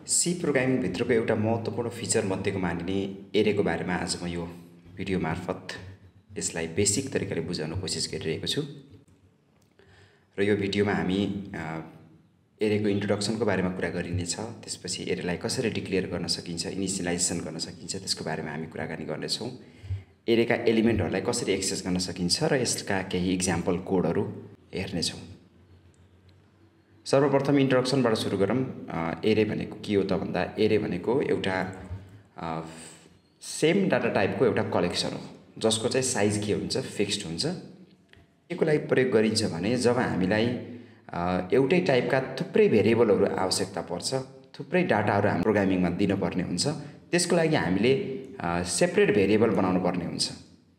C programming भित्रको एउटा महत्त्वपूर्ण फिचर मध्येको मानिने एरेको बारेमा आज म यो भिडियो मार्फत यसलाई बेसिक तरिकाले बुझाउन कोसिस गरिरहेको छु। र यो भिडियोमा हामी एरेको इन्ट्रोडक्सनको बारेमा कुरा गरिनेछ। त्यसपछि एरेलाई कसरी डिक्लेयर गर्न सकिन्छ, इनिसियलाइजेसन गर्न सकिन्छ त्यसको बारेमा हामी कुराकानी गर्नेछौँ। एरेका एलिमेन्टहरूलाई कसरी एक्सेस गर्न सकिन्छ र यसका केही इक्जाम्पल कोडहरू हेर्नेछौँ। सर्वप्रथम इन्ट्रोडक्सनबाट सुरु गरौँ। एरे भनेको के हो त भन्दा एरे भनेको एउटा सेम डाटा टाइपको एउटा कलेक्सन हो जसको चाहिँ साइज के हुन्छ, फिक्स्ड हुन्छ। यसको लागि प्रयोग गरिन्छ भने जब हामीलाई एउटै टाइपका थुप्रै भेरिएबलहरू आवश्यकता पर्छ, थुप्रै डाटाहरू हाम्रो प्रोग्रामिङमा दिनुपर्ने हुन्छ, त्यसको लागि हामीले सेपरेट भेरिएबल बनाउनु पर्ने हुन्छ।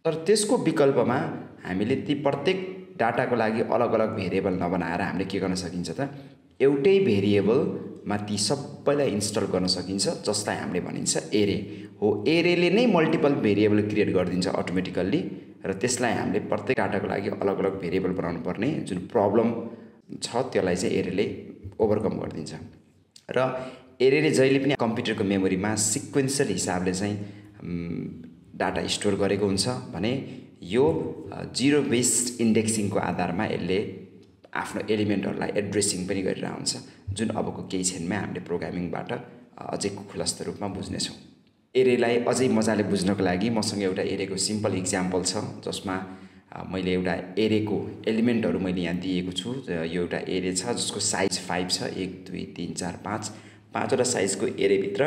तर त्यसको विकल्पमा हामीले ती प्रत्येक डाटाको लागि अलग अलग भेरिएबल नबनाएर हामीले के गर्न सकिन्छ त एउटै भेरिएबलमा ती सबैलाई इन्स्टल गर्न सकिन्छ, जसलाई हामीले भनिन्छ एरे हो। एरेले नै मल्टिपल भेरिएबल क्रिएट गरिदिन्छ अटोमेटिकल्ली र त्यसलाई हामीले प्रत्येक डाटाको लागि अलग अलग भेरिएबल बनाउनु पर्ने जुन प्रब्लम छ त्यसलाई चाहिँ एरेले ओभरकम गरिदिन्छ। र एरेले जहिले पनि कम्प्युटरको मेमोरीमा सिक्वेन्सियल हिसाबले चाहिँ डाटा स्टोर गरेको हुन्छ भने यो जिरो बेस्ड इन्डेक्सिङको आधारमा यसले आफ्नो एलिमेन्टहरूलाई एड्रेसिङ पनि गरिरहेको हुन्छ, जुन अबको केही क्षणमा हामीले प्रोग्रामिङबाट अझै खुलस्त रूपमा बुझ्नेछौँ। एरेलाई अझै मजाले बुझ्नको लागि मसँग एउटा एरेको सिम्पल इक्जाम्पल छ, जसमा मैले एउटा एरेको एलिमेन्टहरू मैले यहाँ दिएको छु। यो एउटा एरे छ जसको साइज 5 छ, 1 2 3 4 5 पाँचवटा साइजको एरेभित्र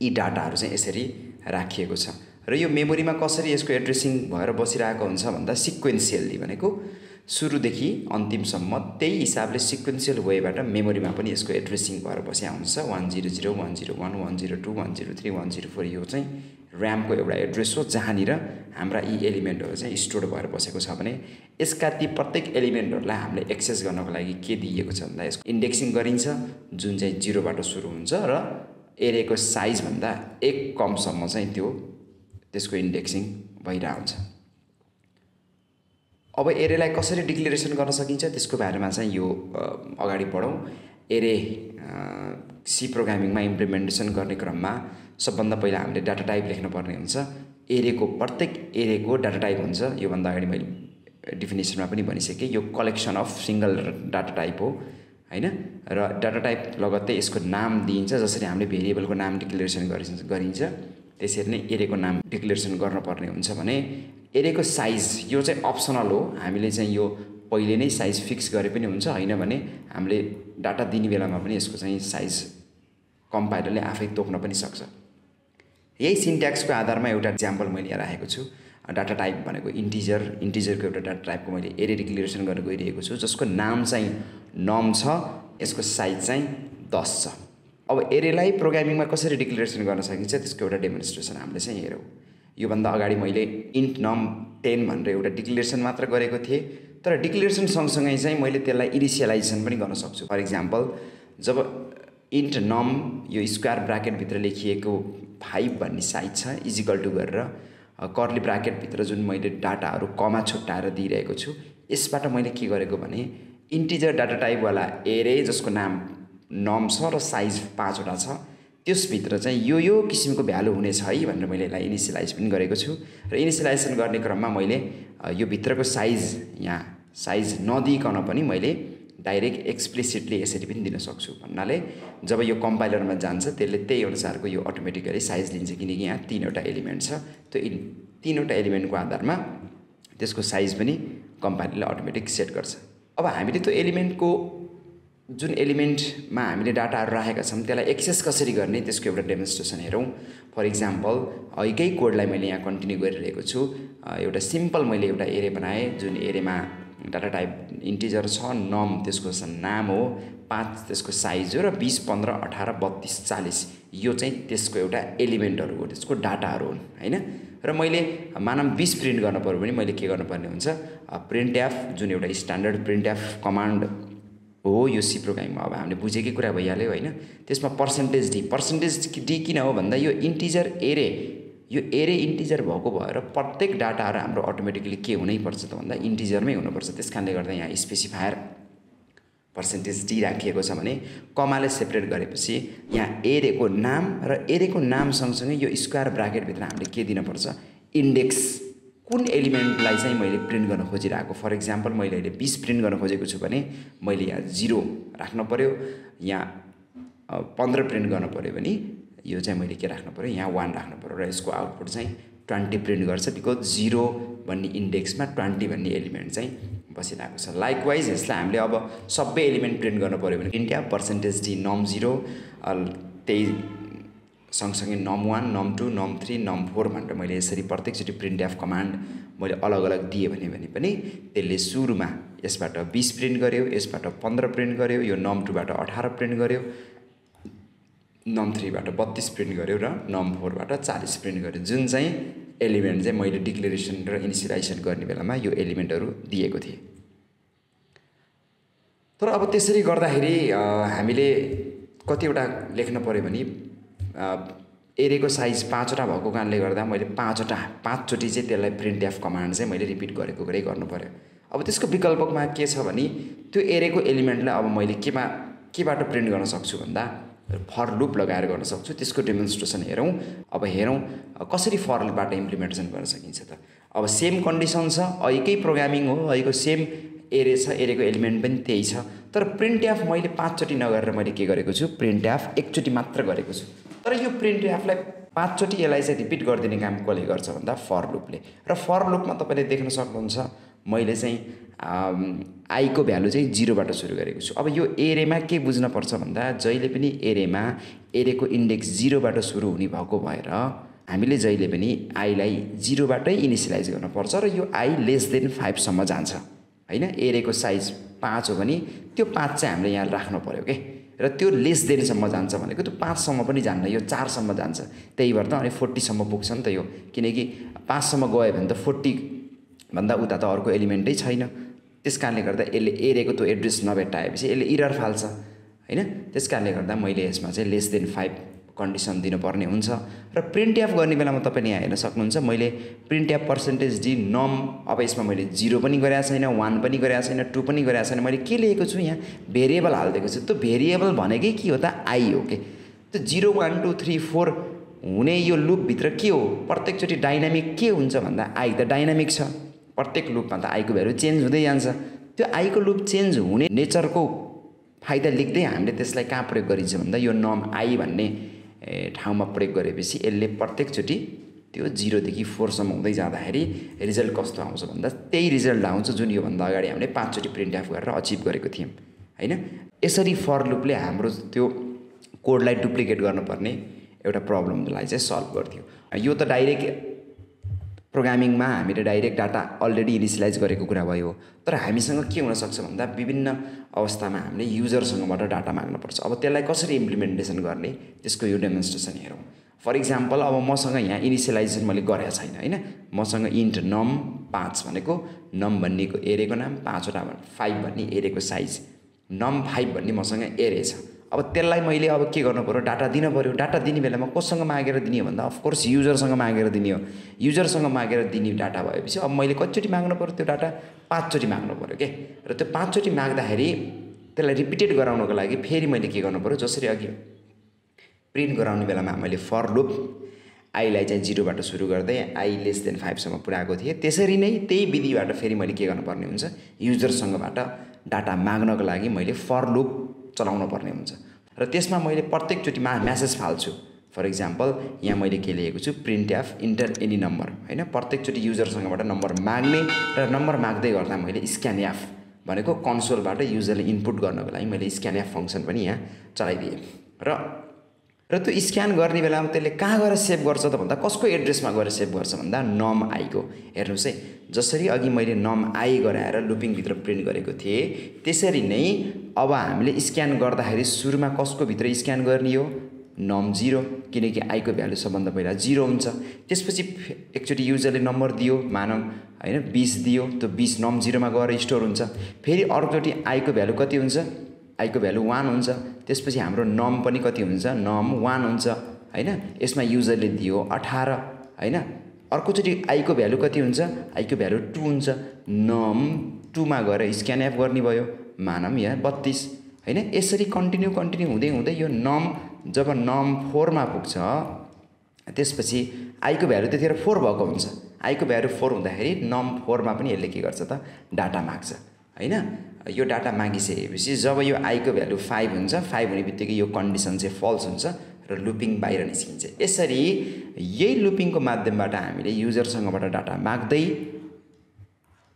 यी डाटाहरू चाहिँ यसरी राखिएको छ। र यो मेमोरीमा कसरी यसको एड्रेसिङ भएर बसिरहेको हुन्छ भन्दा सिक्वेन्सियल्ली भनेको सुरुदेखि अन्तिमसम्म त्यही हिसाबले सिक्वेन्सियल वेबाट मेमोरीमा पनि यसको एड्रेसिङ भएर बसिया हुन्छ। 100 101 102 103 104 यो चाहिँ ऱ्यामको एउटा एड्रेस हो जहाँनिर हाम्रा यी एलिमेन्टहरू चाहिँ स्टोर भएर बसेको छ भने यसका ती प्रत्येक एलिमेन्टहरूलाई हामीले एक्सेस गर्नको लागि के दिएको छ भन्दा यसको इन्डेक्सिङ गरिन्छ, जुन चाहिँ 0 बाट सुरु हुन्छ र एरेको साइजभन्दा 1 कमसम्म चाहिँ त्यसको इन्डेक्सिङ भइरहेको हुन्छ। अब एरेलाई कसरी डिक्लेरेसन गर्न सकिन्छ त्यसको बारेमा चाहिँ यो अगाडि बढौँ। एरे सी प्रोग्रामिङमा इम्प्लिमेन्टेसन गर्ने क्रममा सबभन्दा पहिला हामीले डाटा टाइप लेख्नुपर्ने हुन्छ। एरेको प्रत्येक एरेको डाटा टाइप हुन्छ। योभन्दा अगाडि मैले डेफिनेसनमा पनि भनिसकेँ, यो collection of single data type हो हैन। र डाटा टाइप लगत्तै यसको नाम दिइन्छ। जसरी हामीले भेरिएबलको नाम डिक्लेरेसन गरिन्छ त्यसरी नै एरेको नाम डिक्लेरेसन गर्नुपर्ने हुन्छ भने एरेको साइज यो चाहिँ अप्सनल हो। हामीले चाहिँ यो पहिले नै साइज फिक्स गरे पनि हुन्छ, हैन भने हामीले डाटा दिने बेलामा पनि यसको चाहिँ साइज कम्पाइलरले आफै तोक्न पनि सक्छ। यही सिन्ट्याक्सको आधारमा एउटा इक्जाम्पल मैले यहाँ राखेको छु। डाटा टाइप भनेको इन्टिजरको एउटा डाटा टाइपको मैले एरे डिक्लेरेसन गर्न गइरहेको छु, जसको नाम चाहिँ नम छ, यसको साइज चाहिँ 10 छ। अब एरेलाई प्रोग्रामिङमा कसरी डिक्लेरेसन गर्न सकिन्छ त्यसको एउटा डेमोन्स्ट्रेसन हामीले चाहिँ हेरौँ। योभन्दा अगाडि मैले इन्ट नम 10 भनेर एउटा डिक्लेरेसन मात्र गरेको थिएँ, तर डिक्लेरेसन सँगसँगै चाहिँ मैले त्यसलाई इनिसियलाइजेसन पनि गर्न सक्छु। फर इक्जाम्पल जब इन्ट नम यो स्क्वायर ब्राकेटभित्र लेखिएको 5 भन्ने साइज छ इजिकल टु गरेर कर्ली ब्राकेटभित्र जुन मैले डाटाहरू कमा छुट्टाएर दिइरहेको छु, यसबाट मैले के गरेको भने इन्टिजर डाटा टाइपवाला एरे जसको नाम नम छ र साइज 5 वटा छ, त्यसभित्र चाहिँ यो किसिमको भ्यालु हुनेछ है भनेर मैले यसलाई इनिसियलाइज पनि गरेको छु। र इनिसियलाइजेसन गर्ने क्रममा मैले यो भित्रको साइज यहाँ साइज नदिइकन पनि मैले डाइरेक्ट एक्सप्लिसिटली यसरी पनि दिन सक्छु। भन्नाले जब यो कम्पाइलरमा जान्छ त्यसले त्यही अनुसारको यो अटोमेटिकली साइज लिन्छ, किनकि यहाँ 3वटा एलिमेन्ट छ। त्यो 3वटा एलिमेन्टको आधारमा त्यसको साइज पनि कम्पाइलरले अटोमेटिक सेट गर्छ। अब हामीले त्यो एलिमेन्टको जुन एलिमेन्टमा हामीले डाटाहरू राखेका छौँ त्यसलाई एक्सेस कसरी गर्ने त्यसको एउटा डेमोन्स्ट्रेसन हेरौँ। फर इक्जाम्पल यही कोडलाई मैले यहाँ कन्टिन्यू गरिरहेको छु। एउटा सिम्पल मैले एउटा एरे बनाएँ जुन एरेमा डाटा टाइप इन्टिजर छ, नम त्यसको नाम हो, 5 त्यसको साइज हो र 20 15 18 32 40 यो चाहिँ त्यसको एउटा एलिमेन्टहरू हो, त्यसको डाटाहरू हुन् हैन। र मैले मानम 20 प्रिन्ट गर्न पर्यो भने मैले के गर्नुपर्ने हुन्छ, प्रिन्ट एफ जुन एउटा स्ट्यान्डर्ड प्रिन्ट एफ कमान्ड हो यो सी प्रोग्रामिङमा। अब हामीले बुझेकै कुरा भइहाल्यो हैन। त्यसमा पर्सेन्टेज डी किन हो भन्दा यो इन्टिजर एरे इन्टिजर भएको भएर प्रत्येक डाटाहरू हाम्रो अटोमेटिकली के हुनैपर्छ त भन्दा इन्टिजरमै हुनुपर्छ। त्यसकारणले गर्दा यहाँ स्पेसिफायर पर्सेन्टेज डी राखिएको छ भने कमाले सेपरेट गरेपछि यहाँ एरेको नाम र एरेको नाम सँगसँगै यो स्क्वायर ब्राकेटभित्र हामीले के दिनुपर्छ, इन्डेक्स कुन एलिमेन्टलाई चाहिँ मैले प्रिन्ट गर्न खोजिरहेको। फर इक्जाम्पल मैले अहिले 20 प्रिन्ट गर्न खोजेको छु भने मैले यहाँ 0 राख्नु पर्यो, यहाँ 15 प्रिन्ट गर्न पर्यो भने यो चाहिँ मैले के राख्नु पर्यो, यहाँ 1 राख्नु पर्यो र यसको आउटपुट चाहिँ 20 प्रिन्ट गर्छ, बिकज 0 भन्ने इन्डेक्समा 20 भन्ने एलिमेन्ट चाहिँ बसिरहेको छ। लाइकवाइज यसलाई हामीले अब सबै एलिमेन्ट प्रिन्ट गर्नु पर्यो भने इन्डिया पर्सेन्टेज डी num0 त्यही सँगसँगै num1 num2 num3 num4 भनेर मैले यसरी प्रत्येकचोटि printf कमान्ड मैले अलग अलग दिएँ भने पनि त्यसले सुरुमा यसबाट 20 प्रिन्ट गर्यो, यसबाट 15 प्रिन्ट गर्यो, यो num2 बाट 18 प्रिन्ट गर्यो, num3 बाट 32 प्रिन्ट गर्यो र num4 बाट 40 प्रिन्ट गर्यो, जुन चाहिँ एलिमेन्ट चाहिँ मैले डिक्लेरेसन र इनिसियलाइजेसन गर्ने बेलामा यो एलिमेन्टहरू दिएको थिएँ। तर अब त्यसरी गर्दाखेरि हामीले कतिवटा लेख्न पर्यो भने एरेको साइज 5 वटा भएको कारणले गर्दा मैले 5 चोटि चाहिँ त्यसलाई printf कमान्ड चाहिँ मैले रिपिट गरेको गर्नु पर्यो। अब त्यसको विकल्पमा के छ भने त्यो एरेको एलिमेन्टलाई अब मैले केबाट प्रिन्ट गर्न सक्छु भन्दा फर लुप लगाएर गर्न सक्छु। त्यसको डेमोन्स्ट्रेसन हेरौँ। अब हेरौँ कसरी फर लुपबाट इम्प्लिमेन्टेसन गर्न सकिन्छ त। अब सेम कन्डिसन छ, अहिलेकै प्रोग्रामिङ हो, अहिलेको सेम एरे छ, एरेको एलिमेन्ट पनि त्यही छ, तर printf मैले 5 चोटि नगरेर मैले के गरेको छु, printf एकचोटि मात्र गरेको छु। तर यो printfलाई 5 चोटि यसलाई चाहिँ रिपिट गरिदिने काम कसले गर्छ भन्दा फर लुपले। र फर लुपमा तपाईँले देख्न सक्नुहुन्छ मैले चाहिँ आई को भ्यालु चाहिँ 0 बाट सुरु गरेको छु। अब यो एरेमा के बुझ्न पर्छ भन्दा जहिले पनि एरेमा एरेको इन्डेक्स 0 बाट सुरु हुने भएको भएर हामीले जहिले पनि आईलाई 0 बाटै इनिसियलाइज गर्न पर्छ र यो आई लेस देन 5 सम्म जान्छ हैन। एरेको साइज 5 हो भने त्यो 5 चाहिँ हामीले यहाँ राख्नु पर्यो के, र त्यो लेस देन सम्म जान्छ भनेको त्यो 5 सम्म पनि जान्न, यो 4 सम्म जान्छ। त्यही भएर त अनि 40 सम्म पुग्छ नि त यो, किनकि 5 सम्म गयो भने त 40 भन्दा उता त अर्को एलिमेन्टै छैन। त्यसकारणले गर्दा यसले एरेको त्यो एड्रेस नभेट्टाएपछि यसले एरर फाल्छ हैन। त्यसकारणले गर्दा मैले यसमा चाहिँ लेस देन 5 कन्डिसन दिनुपर्ने हुन्छ। र printf गर्ने बेलामा तपाईले यहाँ हेर्न सक्नुहुन्छ मैले printf पर्सेन्टेज डी नम, अब यसमा मैले 0 पनि गरेको छैन, 1 पनि गरेको छैन, 2 पनि गरेको छैन, मैले के लेखेको छु यहाँ भेरिएबल हाल्दिएको छु। त्यो भेरिएबल भनेकै के हो त, आई हो के। त्यो 0 1 2 3 4 हुने यो लुप भित्र के हो, प्रत्येकचोटि डाइनामिक के हुन्छ भन्दा आई त डाइनामिक छ, प्रत्येक लुपमा त आई को भ्यालु चेन्ज हुँदै जान्छ। त्यो आई को लुप चेन्ज हुने नेचरको फाइदा लेख्दै हामीले त्यसलाई कहाँ प्रयोग गरिन्छ भन्दा यो नम आई भन्ने ठाउँमा प्रयोग गरेपछि यसले प्रत्येकचोटि त्यो 0 देखि 4 सम्म हुँदै जाँदाखेरि रिजल्ट कस्तो आउँछ भन्दा त्यही रिजल्ट आउँछ जुन यो भन्दा अगाडि हामीले 5 चोटि printf गरेर अचिभ गरेको थियौं हैन। यसरी फर लुपले हाम्रो त्यो कोडलाई डुप्लिकेट गर्नुपर्ने एउटा प्रब्लमलाई चाहिँ सल्भ गर्थ्यो। यो त डाइरेक्ट प्रोग्रामिङमा हामीले डाइरेक्ट डाटा अलरेडी इनिसियलाइज गरेको कुरा भयो। तर हामीसँग के हुन सक्छ भन्दा विभिन्न अवस्थामा हामीले युजरसँगबाट डाटा माग्नुपर्छ। अब त्यसलाई कसरी इम्प्लिमेन्टेसन गर्ने त्यसको यो डेमोन्स्ट्रेसन हेरौँ। फर इक्जाम्पल अब मसँग यहाँ इनिसियलाइजेसन मैले गरेको छैन हैन, मसँग इन्ट नम 5 भनेको नम भन्नेको एरेको नाम, 5 वटा 5 भन्ने एरेको साइज, नम 5 भन्ने मसँग एरे छ। अब त्यसलाई मैले अब के गर्नु पर्यो, डाटा दिन पर्यो। डाटा दिने बेलामा कोसँग मागेर दिने भन्दा अफकोर्स युजरसँग मागेर दिने हो। युजरसँग मागेर दिने डाटा भएपछि अब मैले कतिचोटि माग्नु पर्यो, त्यो डाटा 5 चोटि माग्नु पर्यो के। र त्यो 5 चोटि माग्दाखेरि त्यसलाई रिपिटेड गराउनको लागि फेरि मैले के गर्नु पर्यो, जसरी अघि प्रिन्ट गराउने बेलामा मैले फर लुप आईलाई चाहिँ 0 बाट सुरु गर्दै आई लेस देन 5 सम्म पुर्याएको थिएँ, त्यसरी नै त्यही विधिबाट फेरि मैले के गर्नुपर्ने हुन्छ, युजरसँगबाट डाटा माग्नको लागि मैले फर लुप चलाउन पर्ने हुन्छ। र त्यसमा मैले प्रत्येकचोटि मेसेज फाल्छु। फर इक्जाम्पल यहाँ मैले के लेखेको छु, printf इन्टर एनी नम्बर हैन। प्रत्येकचोटि युजरसँगबाट नम्बर माग्ने र नम्बर माग्दै गर्दा मैले scanf भनेको कन्सोलबाट युजरले इनपुट गर्नको लागि मैले scanf फंक्सन पनि यहाँ चलाइदिएँ। र त्यो स्क्यान गर्ने बेलामा त्यसले कहाँ गएर सेभ गर्छ त भन्दा कसको एड्रेसमा गएर सेभ गर्छ भन्दा नम आई को। हेर्नुस् है, जसरी अघि मैले नम आई गराएर लुपिङ भित्र प्रिन्ट गरेको थिएँ त्यसरी नै अब हामीले स्क्यान गर्दाखेरि सुरुमा कसको भित्र स्क्यान गर्ने हो, नम 0, किनकि आई को भ्यालु सबभन्दा पहिला 0 हुन्छ। त्यसपछि एकचोटि युजरले नम्बर दियो, मानौ हैन 20 दियो, त्यो 20 नम 0 मा गएर स्टोर हुन्छ। फेरि अर्कोचोटि आई को भ्यालु कति हुन्छ, आई को भ्यालु 1 हुन्छ। त्यसपछि हाम्रो नम पनि कति हुन्छ, नम 1 हुन्छ हैन। यसमा युजरले दियो 18 हैन। अर्कोचोटि आई को भ्यालु कति हुन्छ, आई को भ्यालु 2 हुन्छ। नम 2 मा गएर स्क्यानएफ गर्ने भयो, मानौँ यहाँ 32 हैन। यसरी कन्टिन्यू हुँदै हुँदै यो नम जब नम 4 मा पुग्छ त्यसपछि आई को भ्यालु त्यतिखेर 4 भएको हुन्छ। आई को भ्यालु 4 हुँदाखेरि नम 4 मा पनि यसले के गर्छ त डाटा माग्छ हैन। यो डाटा मागिसकेपछि जब यो आई को भ्यालु 5 हुन्छ, 5 हुने बित्तिकै यो कन्डिसन चाहिँ फल्स हुन्छ र लुपिङ बाहिर निस्किन्छ। यसरी यही लुपिङको माध्यमबाट हामीले युजरसँगबाट डाटा माग्दै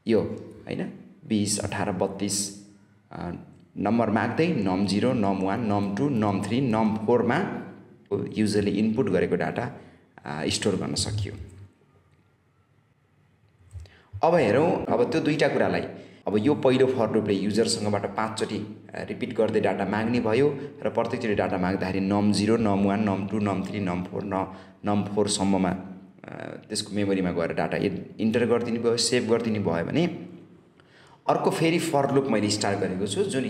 यो हैन 20 18 32 नम्बर माग्दै नम 0 नम 1 नम 2 नम 3 नम 4 मा युजरले इनपुट गरेको डाटा स्टोर गर्न सकियो। अब हेरौँ, अब त्यो दुईटा कुरालाई अब यो पहिलो फर लुपले युजरसँगबाट 5 चोटि रिपिट गर्दै डाटा माग्ने भयो र प्रत्येकचोटि डाटा माग्दाखेरि नम 0 नम 1 नम 2 नम 3 नम 4 नम 4 सम्ममा त्यसको मेमोरीमा गएर डाटा इन्टर गरिदिनु भयो, सेभ गरिदिनु भयो भने अर्को फेरि फर लुप मैले स्टार्ट गरेको छु, जुन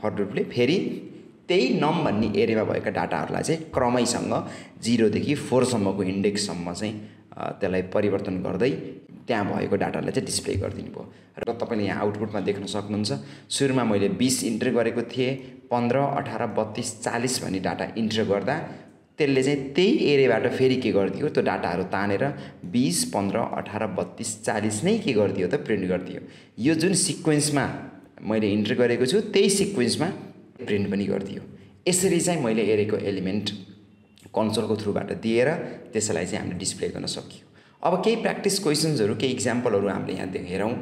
फर लुपले फेरि त्यही नम भन्ने एरियामा भएका डाटाहरूलाई चाहिँ क्रमैसँग 0 देखि 4 सम्मको इन्डेक्ससम्म चाहिँ त्यसलाई परिवर्तन गर्दै त्यहाँ भएको डाटालाई चाहिँ डिस्प्ले गरिदिनु भयो। र तपाईँले यहाँ आउटपुटमा देख्न सक्नुहुन्छ, सुरुमा मैले 20 इन्टर गरेको थिएँ, 15 18 32 40 भन्ने डाटा इन्टर गर्दा त्यसले चाहिँ त्यही एरियाबाट फेरि के गरिदियो, त्यो डाटाहरू तानेर 20 15 18 32 40 नै के गरिदियो त प्रिन्ट गरिदियो। यो जुन सिक्वेन्समा मैले इन्टर गरेको छु त्यही सिक्वेन्समा प्रिन्ट पनि गरिदियो। यसरी चाहिँ मैले एरेको एलिमेन्ट कन्सोलको थ्रुबाट दिएर त्यसलाई चाहिँ हामीले डिस्प्ले गर्न सकियो। अब केही प्र्याक्टिस क्वेसन्सहरू, केही इक्जाम्पलहरू हामीले यहाँ हेरौँ।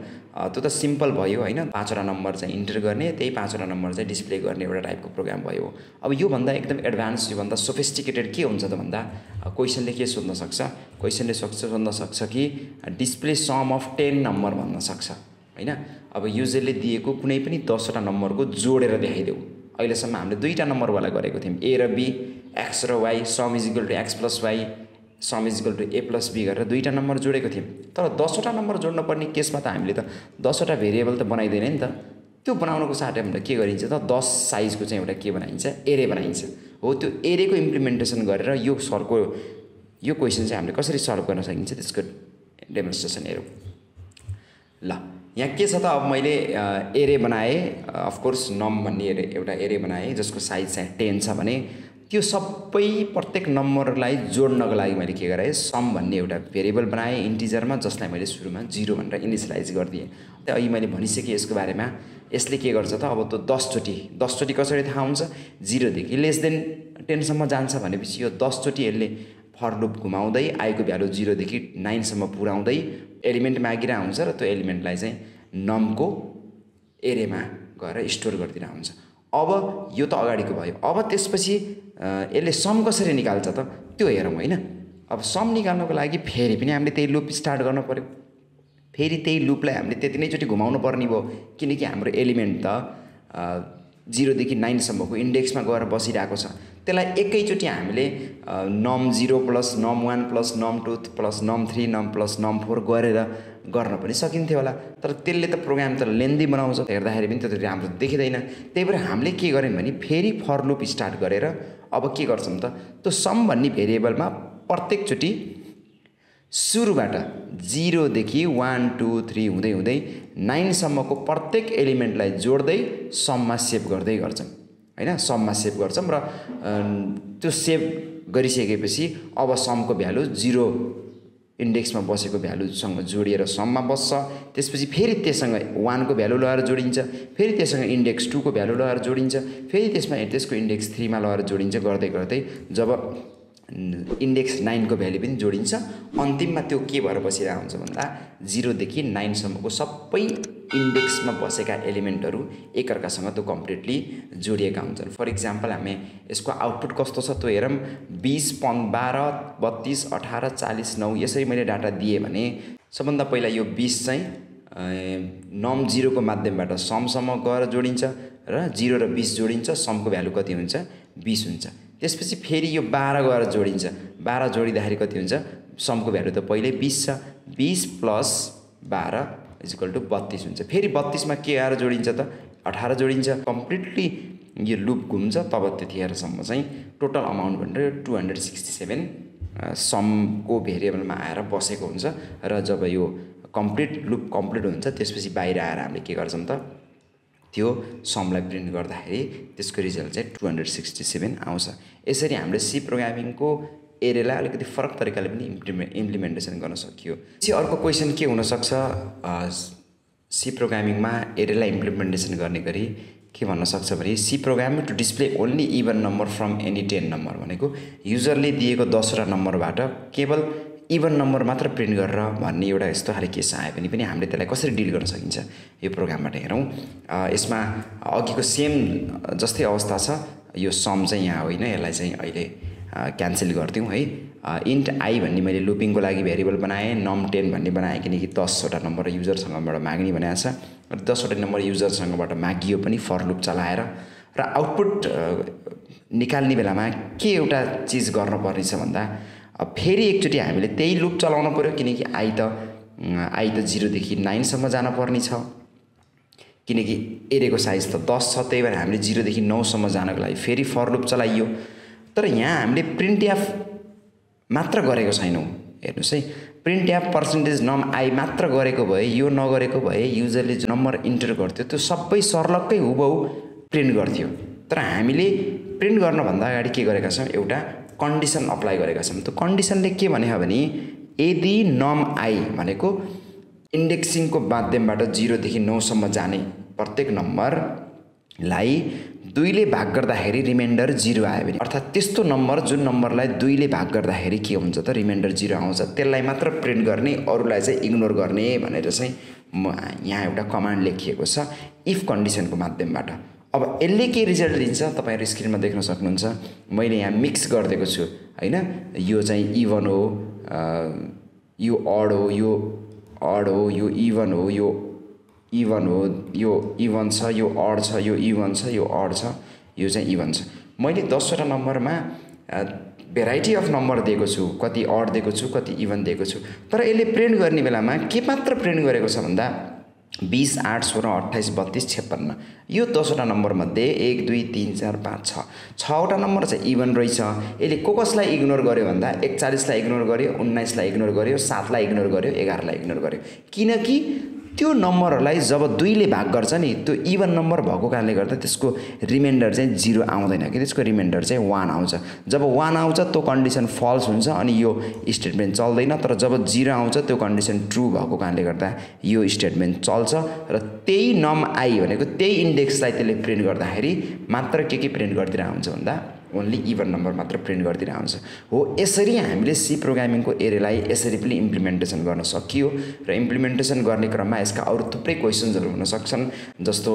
त्यो त सिम्पल भयो हैन, 5 वटा नम्बर चाहिँ इन्टर गर्ने, त्यही 5 वटा नम्बर चाहिँ डिस्प्ले गर्ने एउटा टाइपको प्रोग्राम भयो। अब योभन्दा एकदम एडभान्स, योभन्दा सोफिस्टिकेटेड के हुन्छ त भन्दा क्वेसनले के सोध्न सक्छ, क्वेसनले सोध्न सक्छ कि डिस्प्ले सम अफ 10 नम्बर भन्न सक्छ हैन। अब युजरले दिएको कुनै पनि 10 वटा नम्बरको जोडेर देखाइदेऊ। अहिलेसम्म हामीले दुईटा नम्बरवाला गरेको थियौँ, ए र बी, एक्स र Y, sum is equal to X plus Y, sum is equal to A plus B गरेर दुईटा नम्बर जोडेको थियौँ। तर 10 वटा नम्बर जोड्न पर्ने केसमा त हामीले त 10 वटा भेरिएबल त बनाइदैन नि त। त्यो बनाउनको साथै हामीले के गरिन्छ त 10 साइजको चाहिँ एउटा के बनाइन्छ, एरे बनाइन्छ। हो, त्यो एरेको इम्प्लिमेन्टेसन गरेर यो सरको यो क्वेसन चाहिँ हामीले कसरी सल्भ गर्न सकिन्छ त्यसको डेमोन्स्ट्रेसन हेरौँ। ल यहाँ के छ त, अब मैले एरे बनाएँ, अफकोर्स नम भन्ने एउटा एरे बनाएँ जसको साइज चाहिँ 10 छ भने त्यो सबै प्रत्येक नम्बरलाई जोड्नको लागि मैले के गरेँ, सम भन्ने एउटा भेरिएबल बनाएँ इन्टिजरमा, जसलाई मैले सुरुमा 0 भनेर इनिसियलाइज गरिदिएँ। त्यहाँ अघि मैले भनिसकेँ यसको बारेमा। यसले के गर्छ त, अब त्यो 10 चोटि कसरी थाहा हुन्छ, 0 देखि लेस देन 10 सम्म जान्छ भनेपछि यो 10 चोटि यसले फर लुप घुमाउँदै आईको भ्यालु 0 देखि 9 सम्म पुर्याउँदै एलिमेन्ट मागिरहेको हुन्छ र त्यो एलिमेन्टलाई चाहिँ नमको एरेमा गएर स्टोर गरिदिरहेको हुन्छ। अब यो त अगाडिको भयो। अब त्यसपछि यसले सम कसरी निकाल्छ त त्यो हेरौँ हैन। अब सम निकाल्नको लागि फेरि पनि हामीले त्यही लुप स्टार्ट गर्नु पर्यो। फेरि त्यही लुपलाई हामीले त्यति नै चोटि घुमाउनु पर्ने भयो, किनकि हाम्रो एलिमेन्ट त 0 देखि 9 सम्मको इन्डेक्समा गएर बसिरहेको छ। त्यसलाई एकैचोटि हामीले नम 0 प्लस नम 1 प्लस नम 2 प्लस नम 3 नम प्लस नम 4 गरेर गर्न पनि सकिन्थ्यो होला, तर त्यसले त प्रोग्राम त लेन्दी बनाउँछ, हेर्दाखेरि पनि त्यो राम्रो देखिँदैन। त्यही भएर हामीले के गर्यौँ भने फेरि फर लुप स्टार्ट गरेर अब के गर्छौँ त, त्यो सम भन्ने भेरिएबलमा प्रत्येकचोटि सुरुबाट 0 देखि 1 2 3 हुँदै हुँदै 9 सम्मको प्रत्येक एलिमेन्टलाई जोड्दै सममा सेभ गर्दै गर्छौँ हैन। सममा सेभ गर्छौँ र त्यो सेभ गरिसकेपछि अब समको भ्यालु 0 इन्डेक्समा बसेको भ्यालुसँग जोडिएर सममा बस्छ। त्यसपछि फेरि त्यससँग 1 को भ्यालु लगाएर जोडिन्छ, फेरि त्यससँग इन्डेक्स 2 को भ्यालु लगाएर जोडिन्छ, फेरि त्यसको इन्डेक्स 3 मा लगाएर जोडिन्छ, गर्दै गर्दै जब इन्डेक्स 9 को भ्यालु पनि जोडिन्छ, अन्तिममा त्यो के भएर बसिरहेको हुन्छ भन्दा 0 देखि 9 सम्मको सबै इन्डेक्समा बसेका एलिमेन्टहरू एकअर्कासँग त्यो कम्प्लिटली जोडिएका हुन्छन्। फर इक्जाम्पल हामी यसको आउटपुट कस्तो छ त्यो हेरौँ। 20 12 32 18 40 9 यसरी मैले डाटा दिएँ भने सबभन्दा पहिला यो 20 चाहिँ नम 0 को माध्यमबाट समसम्म गएर जोडिन्छ र 0 र 20 जोडिन्छ, समको भ्यालु कति हुन्छ 20 हुन्छ। त्यसपछि फेरि यो 12 गएर जोडिन्छ, 12 जोडिँदाखेरि कति हुन्छ, समको भ्यालु त पहिल्यै 20 छ, 20 प्लस 12 इज इक्वल टु 32 हुन्छ। फेरि 32 मा के आएर जोडिन्छ त 18 जोडिन्छ, कम्प्लिटली यो लुप घुम्छ। तब त्यतिखेरसम्म चाहिँ टोटल अमाउन्ट भनेर 267 समको भेरिएबलमा आएर बसेको हुन्छ। र जब यो लुप कम्प्लिट हुन्छ त्यसपछि बाहिर आएर हामीले के गर्छौँ त त्यो समलाई प्रिन्ट गर्दाखेरि त्यसको रिजल्ट चाहिँ 267 आउँछ। यसरी हामीले सी प्रोग्रामिङको एरेलाई अलिकति फरक तरिकाले पनि इम्प्लिमेन्टेसन गर्न सकियो। चाहिँ अर्को क्वेसन के हुनसक्छ, सी प्रोग्रामिङमा एरेलाई इम्प्लिमेन्टेसन गर्ने गरी के भन्न सक्छ भने C programming to display only even number from any 10 number, भनेको युजरले दिएको 10वटा नम्बरबाट केवल इभन नम्बर मात्र प्रिन्ट गरेर भन्ने एउटा यस्तो खाले केस आयो भने पनि हामीले त्यसलाई कसरी डिल गर्न सकिन्छ यो प्रोग्रामबाट हेरौँ। यसमा अघिको सेम जस्तै अवस्था छ, यो सम चाहिँ यहाँ होइन, यसलाई चाहिँ अहिले क्यान्सल गरिदिउँ है। इन्ट आई भन्ने मैले लुपिङको लागि भेरिएबल बनाएँ, num10 भन्ने बनाएँ किनकि 10वटा नम्बर युजरसँगबाट माग्ने भनेको छ र 10वटा नम्बर युजरसँगबाट मागियो पनि फर लुप चलाएर र आउटपुट निकाल्ने बेलामा के एउटा चिज गर्नुपर्ने छ भन्दा फेरि एकचोटि हामीले त्यही लुप चलाउन पर्यो किनकि आई त 0 देखि 9 सम्म जान पर्ने छ, किनकि एरेको साइज त 10 छ, त्यही भएर हामीले 0 देखि 9 सम्म जानको लागि फेरि फर लुप चलाइयो। तर यहाँ हामीले प्रिन्ट एफ मात्र गरेको छैनौँ, हेर्नुहोस् है, प्रिन्ट एफ पर्सेन्टेज नम आई मात्र गरेको भए, यो नगरेको भए युजरले जो नम्बर इन्टर गर्थ्यो त्यो सबै सर्लक्कै हुबहु प्रिन्ट गर्थ्यो। तर हामीले प्रिन्ट गर्नभन्दा अगाडि के गरेका छौँ, एउटा कन्डिसन अप्लाई गरेका छौँ। त्यो कन्डिसनले के भने यदि नम आई भनेको इन्डेक्सिङको माध्यमबाट 0 देखि 9 सम्म जाने प्रत्येक नम्बरलाई 2 ले भाग गर्दाखेरि रिमाइन्डर 0 आयो भने, अर्थात् त्यस्तो नम्बर जुन नम्बरलाई 2 ले भाग गर्दाखेरि के हुन्छ त रिमाइन्डर 0 आउँछ, त्यसलाई मात्र प्रिन्ट गर्ने, अरूलाई चाहिँ इग्नोर गर्ने भनेर चाहिँ यहाँ एउटा कमान्ड लेखिएको छ इफ कन्डिसनको माध्यमबाट। अब यसले के रिजल्ट दिन्छ तपाईँहरू स्क्रिनमा देख्न सक्नुहुन्छ। मैले यहाँ मिक्स गरिदिएको छु होइन, यो चाहिँ इभन हो, यो अड हो, यो अड हो, यो इभन हो, यो इभन हो, यो इभन छ, यो अड छ, यो इभन छ, यो अड छ, यो चाहिँ इभन छ। मैले 10वटा नम्बरमा भेराइटी अफ नम्बर दिएको छु, कति अड दिएको छु, कति इभन दिएको छु। तर यसले प्रिन्ट गर्ने बेलामा के मात्र प्रिन्ट गरेको छ भन्दा 20, 8, 16, 28, 32, 56 यो 10वटा नम्बरमध्ये 1, 2, 3, 4, 5, 6 6वटा नम्बर चाहिँ इभन रहेछ। यसले कसलाई इग्नोर गर्यो भन्दा 41लाई इग्नोर गर्यो, 19लाई इग्नोर गर्यो, 7लाई इग्नोर गर्यो, 11लाई इग्नोर गर्यो, किनकि त्यो नम्बरहरूलाई जब 2 ले भाग गर्छ नि त्यो इभन नम्बर भएको कारणले गर्दा त्यसको रिमाइन्डर चाहिँ 0 आउँदैन कि त्यसको रिमाइन्डर चाहिँ 1 आउँछ। जब 1 आउँछ त्यो कन्डिसन फल्स हुन्छ अनि यो स्टेटमेन्ट चल्दैन, तर जब 0 आउँछ त्यो कन्डिसन ट्रु भएको कारणले गर्दा यो स्टेटमेन्ट चल्छ र त्यही नम आई भनेको त्यही इन्डेक्सलाई त्यसले प्रिन्ट गर्दाखेरि मात्र के प्रिन्ट गर्दिएर आउँछ भन्दा ओन्ली इभन नम्बर मात्र प्रिन्ट गरिदिएर आउँछ। हो यसरी हामीले सी प्रोग्रामिङको एरेलाई यसरी पनि इम्प्लिमेन्टेसन गर्न सकियो र इम्प्लिमेन्टेसन गर्ने क्रममा यसका अरू थुप्रै क्वेसन्सहरू हुन सक्छन्, जस्तो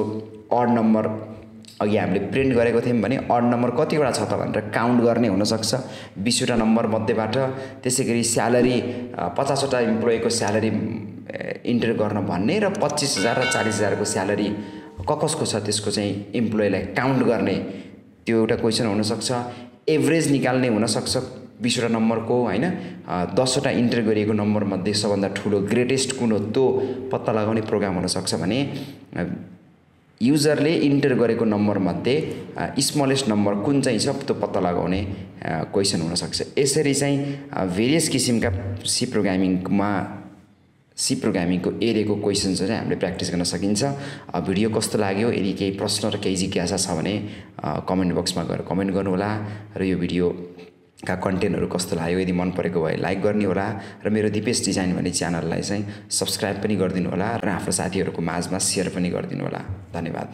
अड नम्बर अघि हामीले प्रिन्ट गरेको थियौँ भने अड नम्बर कतिवटा छ त भनेर काउन्ट गर्ने हुनसक्छ 20वटा नम्बर मध्येबाट। त्यसै गरी स्यालेरी 50वटा इम्प्लोइको स्यालेरी इन्टर गर्न भन्ने र 25,000 र 40,000को स्यालेरी कसको छ त्यसको चाहिँ इम्प्लोइलाई काउन्ट गर्ने त्यो एउटा क्वेसन हुनसक्छ। एभरेज निकाल्ने हुनसक्छ 20वटा नम्बरको होइन, 10वटा इन्टर गरिएको नम्बरमध्ये सबभन्दा ठुलो ग्रेटेस्ट कुन हो त्यो पत्ता लगाउने प्रोग्राम हुनसक्छ भने युजरले इन्टर गरेको नम्बरमध्ये स्मलेस्ट नम्बर कुन चाहिँ छ त्यो पत्ता लगाउने क्वेसन हुनसक्छ। यसरी चाहिँ भेरियस किसिमका सी प्रोग्रामिङको एरेको क्वेसन्सहरू चाहिँ हामीले प्र्याक्टिस गर्न सकिन्छ। भिडियो कस्तो लाग्यो, यदि केही प्रश्न र केही जिज्ञासा छ भने कमेन्ट बक्समा गएर कमेन्ट गर्नुहोला र यो भिडियोका कन्टेन्टहरू कस्तो लाग्यो यदि मन परेको भए लाइक गर्ने होला र मेरो दिपेश डिजाइन भन्ने च्यानललाई चाहिँ सब्सक्राइब पनि गरिदिनु होला र आफ्नो साथीहरूको माझमा सेयर पनि गरिदिनु होला। धन्यवाद।